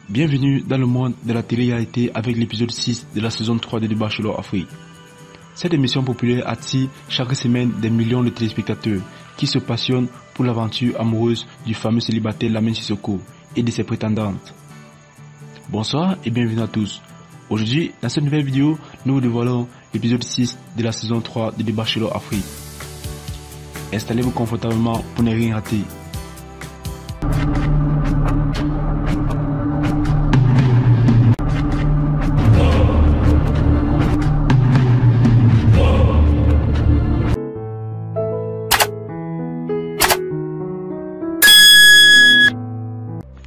Bienvenue dans le monde de la télé-réalité avec l'épisode 6 de la saison 3 de The Bachelor Afrique. Cette émission populaire attire chaque semaine des millions de téléspectateurs qui se passionnent pour l'aventure amoureuse du fameux célibataire Lamine Sissoko et de ses prétendantes. Bonsoir et bienvenue à tous. Aujourd'hui, dans cette nouvelle vidéo, nous vous dévoilons l'épisode 6 de la saison 3 de The Bachelor Afrique. Installez-vous confortablement pour ne rien rater.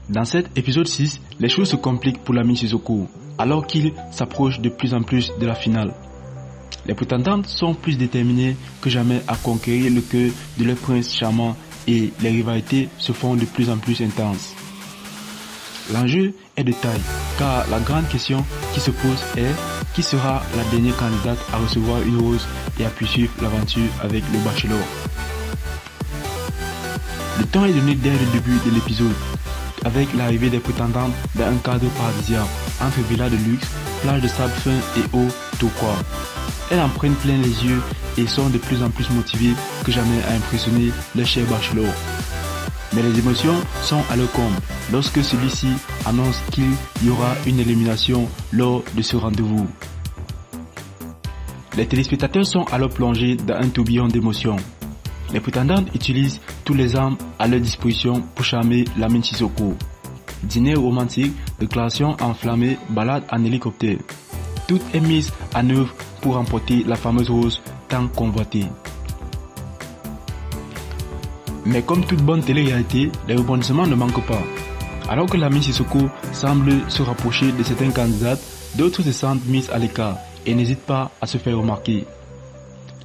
Dans cet épisode 6, les choses se compliquent pour Lamine Sissoko, alors qu'il s'approche de plus en plus de la finale. Les prétendantes sont plus déterminées que jamais à conquérir le cœur de leur prince charmant et les rivalités se font de plus en plus intenses. L'enjeu est de taille, car la grande question qui se pose est qui sera la dernière candidate à recevoir une rose et à poursuivre l'aventure avec le bachelor. Le temps est donné dès le début de l'épisode, avec l'arrivée des prétendantes dans un cadre paradisiaque, entre villas de luxe, plages de sable fin et eau turquoise. Elles en prennent plein les yeux et sont de plus en plus motivées que jamais à impressionner le cher bachelor. Mais les émotions sont à leur comble lorsque celui-ci annonce qu'il y aura une élimination lors de ce rendez-vous. Les téléspectateurs sont alors plongés dans un tourbillon d'émotions. Les prétendantes utilisent tous les armes à leur disposition pour charmer Lamine Sissoko. Dîner romantique, déclaration enflammée, balade en hélicoptère. Tout est mis en œuvre pour remporter la fameuse rose tant convoitée. Mais comme toute bonne télé-réalité, les rebondissements ne manquent pas. Alors que Lamine Sissoko semble se rapprocher de certains candidats, d'autres se sentent mises à l'écart et n'hésitent pas à se faire remarquer.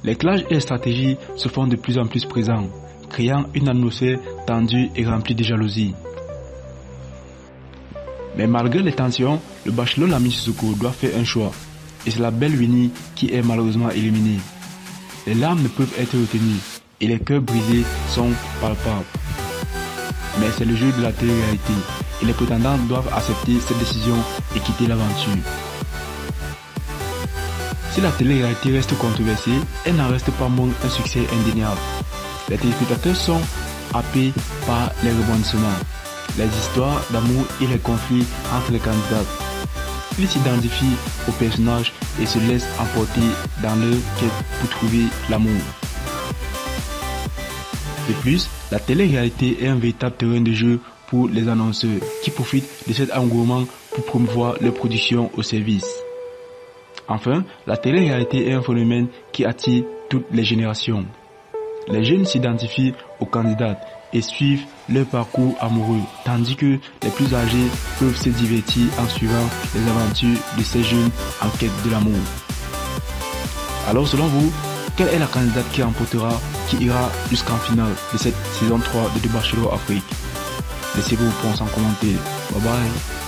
Les clashs et les stratégies se font de plus en plus présents, créant une atmosphère tendue et remplie de jalousie. Mais malgré les tensions, le bachelor Lamine Sissoko doit faire un choix, et c'est la belle Winnie qui est malheureusement éliminée. Les larmes ne peuvent être retenues, et les cœurs brisés sont palpables. Mais c'est le jeu de la télé-réalité, et les prétendants doivent accepter cette décision et quitter l'aventure. Si la télé-réalité reste controversée, elle n'en reste pas moins un succès indéniable. Les téléspectateurs sont happés par les rebondissements, les histoires d'amour et les conflits entre les candidats. Ils s'identifient aux personnages et se laissent emporter dans leur quête pour trouver l'amour. De plus, la télé-réalité est un véritable terrain de jeu pour les annonceurs qui profitent de cet engouement pour promouvoir leur production au service. Enfin, la télé-réalité est un phénomène qui attire toutes les générations. Les jeunes s'identifient aux candidats et suivent leur parcours amoureux, tandis que les plus âgés peuvent se divertir en suivant les aventures de ces jeunes en quête de l'amour. Alors selon vous, quelle est la candidate qui remportera, qui ira jusqu'en finale de cette saison 3 de The Bachelor Afrique? Laissez vos réponses en commentaire. Bye bye.